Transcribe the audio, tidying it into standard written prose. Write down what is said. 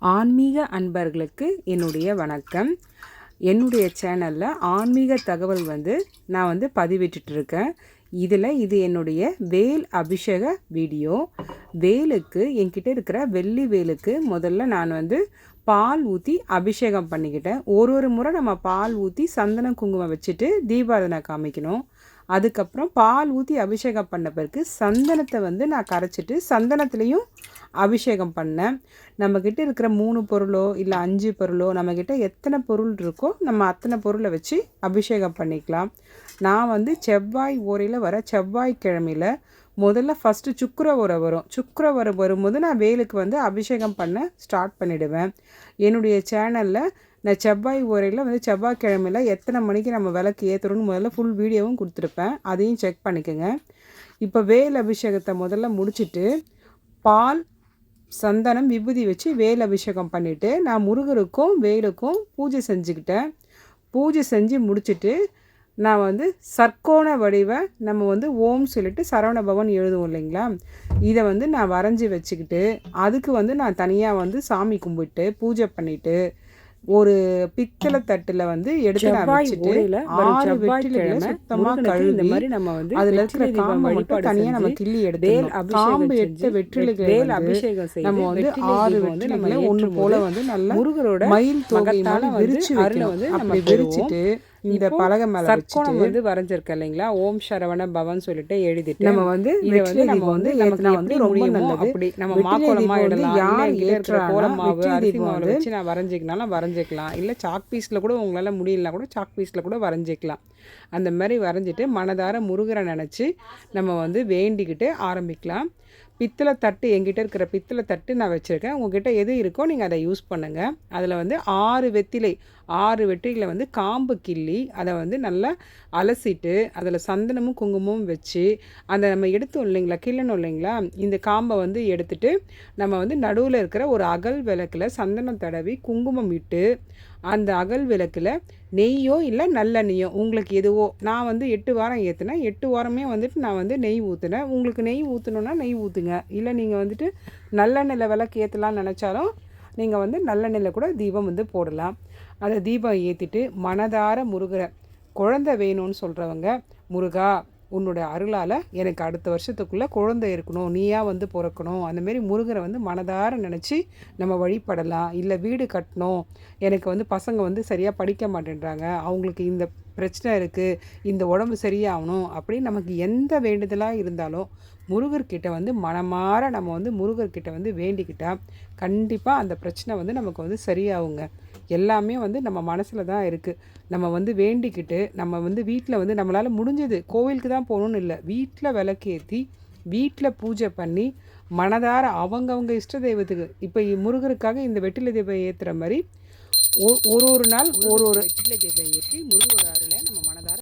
ஆன்மீக அன்பர்களுக்கு என்னுடைய வணக்கம். என்னுடைய சேனலில் ஆன்மீக தகவல் நான் பதிவிட்டுருக்கேன். இது என்னுடைய வேல் அபிஷேக வீடியோ. வேலுக்கு என்கிட்ட இருக்கிற வெள்ளி வேலுக்கு முதல்ல நான் பால் ஊற்றி அபிஷேகம் பண்ணிக்கிட்டேன். ஒரு முறை நம்ம பால் ஊற்றி சந்தனம் குங்குமம் வச்சுட்டு தீபாராதனை காமிக்கணும். அதுக்கப்புறம் பால் ஊற்றி அபிஷேகம் பண்ண பிறகு சந்தனத்தை நான் கரைச்சிட்டு சந்தனத்துலேயும் அபிஷேகம் பண்ணேன். நம்மக்கிட்ட இருக்கிற 3 பொருளோ இல்லை 5 பொருளோ நம்மக்கிட்ட எத்தனை பொருள் இருக்கோ நம்ம அத்தனை பொருளை வச்சு அபிஷேகம் பண்ணிக்கலாம். நான் செவ்வாய் ஓரையில் வர செவ்வாய்க்கிழமையில் முதல்ல ஃபஸ்ட்டு சுக்கிர ஓரை வரும். சுக்கிர ஓரை வரும்போது நான் வேலுக்கு அபிஷேகம் பண்ண ஸ்டார்ட் பண்ணிவிடுவேன். என்னுடைய சேனலில் நான் செவ்வாய் ஓரையில் செவ்வாய்க்கிழமையில் எத்தனை மணிக்கு நம்ம விளக்கு ஏற்றுறோன்னு முதல்ல ஃபுல் வீடியோவும் கொடுத்துருப்பேன். அதையும் செக் பண்ணிக்கோங்க. இப்போ வேல் அபிஷேகத்தை முதல்ல முடிச்சுட்டு பால் சந்தனம் விபூதி வச்சு வேல் அபிஷேகம் பண்ணிவிட்டு நான் முருகருக்கும் வேலுக்கும் பூஜை செஞ்சுக்கிட்டேன். பூஜை செஞ்சு முடிச்சுட்டு நான் சர்க்கோண வடிவை நம்ம ஓம் சொல்லிட்டு சரவண பவன் எழுதுவோம் இல்லைங்களா, இதை நான் வரைஞ்சி வச்சுக்கிட்டு அதுக்கு நான் தனியாக சாமி கும்பிட்டு பூஜை பண்ணிவிட்டு ஒரு பித்தளை தட்டில் எடுத்து நான் வச்சுட்டு 6 வெற்றிலைகளை சுத்தமாக கழுவி இந்த மாதிரி நம்ம அதில் இருக்கிற காம்பை மட்டும் தனியாக நம்ம கிள்ளி எடுத்து காம்பு எடுத்த வெற்றிலைகளை அபிஷேகம் நம்ம 6 வெற்றிலைகளை ஒன்று போல நல்லா முருகரோட மயில் தோகை மேலே விரிச்சு வைக்கணும். நம்ம விரிச்சிட்டு இந்த பலகை மேலே சர்க்கோணம் வரைஞ்சிருக்க இல்லைங்களா, ஓம் சரவண பவன் சொல்லிட்டு எழுதிட்டு நம்ம இதை நம்ம நமக்கு ரொம்ப நல்லது. அப்படி நம்ம மாக்கோலமாக இடலாம், யார் ஏற்ற கோலம் மாவு அரிசி மாவு வச்சு நான் வரைஞ்சிக்கனாலும் வரைஞ்சிக்கலாம், இல்லை சாக் பீஸில் கூட உங்களால் முடியலனா கூட சாக் பீஸில் கூட வரைஞ்சிக்கலாம். அந்த மாதிரி வரைஞ்சிட்டு மனதார முருகரை நினச்சி நம்ம வேண்டிக்கிட்டு ஆரம்பிக்கலாம். பித்தளை தட்டு எங்கிட்ட இருக்கிற பித்தளை தட்டு நான் வச்சுருக்கேன். உங்கள்கிட்ட எது இருக்கோ நீங்கள் அதை யூஸ் பண்ணுங்கள். அதில் 6 வெற்றிலை 6 வெற்றிலை காம்பு கிள்ளி அதை நல்லா அலசிட்டு அதில் சந்தனமும் குங்குமமும் வச்சு அந்த நம்ம எடுத்தோம் இல்லைங்களா, கிள்ளணும் இல்லைங்களா, இந்த காம்பை எடுத்துட்டு நம்ம நடுவில் இருக்கிற ஒரு அகல் விளக்கில் சந்தனம் தடவி குங்குமம் இட்டு அந்த அகல் விளக்கில் நெய்யோ இல்லை நல்லெண்ணெய்யோ உங்களுக்கு எதுவோ, நான் 8 வாரம் ஏற்றினேன். 8 வாரமே நான் நெய் ஊற்றினேன். உங்களுக்கு நெய் ஊற்றணுன்னா நெய் ஊற்றுங்க. இல்லை நீங்கள் நல்லெண்ணெயில் விளக்கு ஏற்றலாம்னு நினச்சாலும் நீங்கள் நல்லெண்ணெயில் கூட தீபம் போடலாம். அதை தீபம் ஏற்றிட்டு மனதார முருகரை குழந்தை வேணும்னு சொல்கிறவங்க, முருகா உன்னோட அருளால் எனக்கு அடுத்த வருஷத்துக்குள்ளே குழந்தை இருக்கணும், நீயா பிறக்கணும், அந்தமாரி முருகரை மனதார நினச்சி நம்ம வழிபடலாம். இல்லை வீடு கட்டணும், எனக்கு பசங்க சரியாக படிக்க மாட்டேன்றாங்க, அவங்களுக்கு இந்த பிரச்சனை இருக்குது, இந்த உடம்பு சரியாகணும், அப்படின்னு நமக்கு எந்த வேண்டுதலாக இருந்தாலும் முருகர்கிட்ட மனமாற நம்ம முருகர்கிட்ட வேண்டிக்கிட்டால் கண்டிப்பாக அந்த பிரச்சனை நமக்கு சரியாகுங்க. எல்லாமே நம்ம மனசில் தான் இருக்குது. நம்ம வேண்டிக்கிட்டு நம்ம வீட்டில் நம்மளால் முடிஞ்சது கோவிலுக்கு தான் போகணுன்னு இல்லை, வீட்டில் விளக்கேற்றி வீட்டில் பூஜை பண்ணி மனதார அவங்கவுங்க இஷ்ட தெய்வத்துக்கு இப்போ முருகருக்காக இந்த வெற்றிலை தீபம் ஏற்றுற மாதிரி ஒரு நாள் ஒரு வெற்றிலை தீபம் ஏற்றி முருகரோட அருளை நம்ம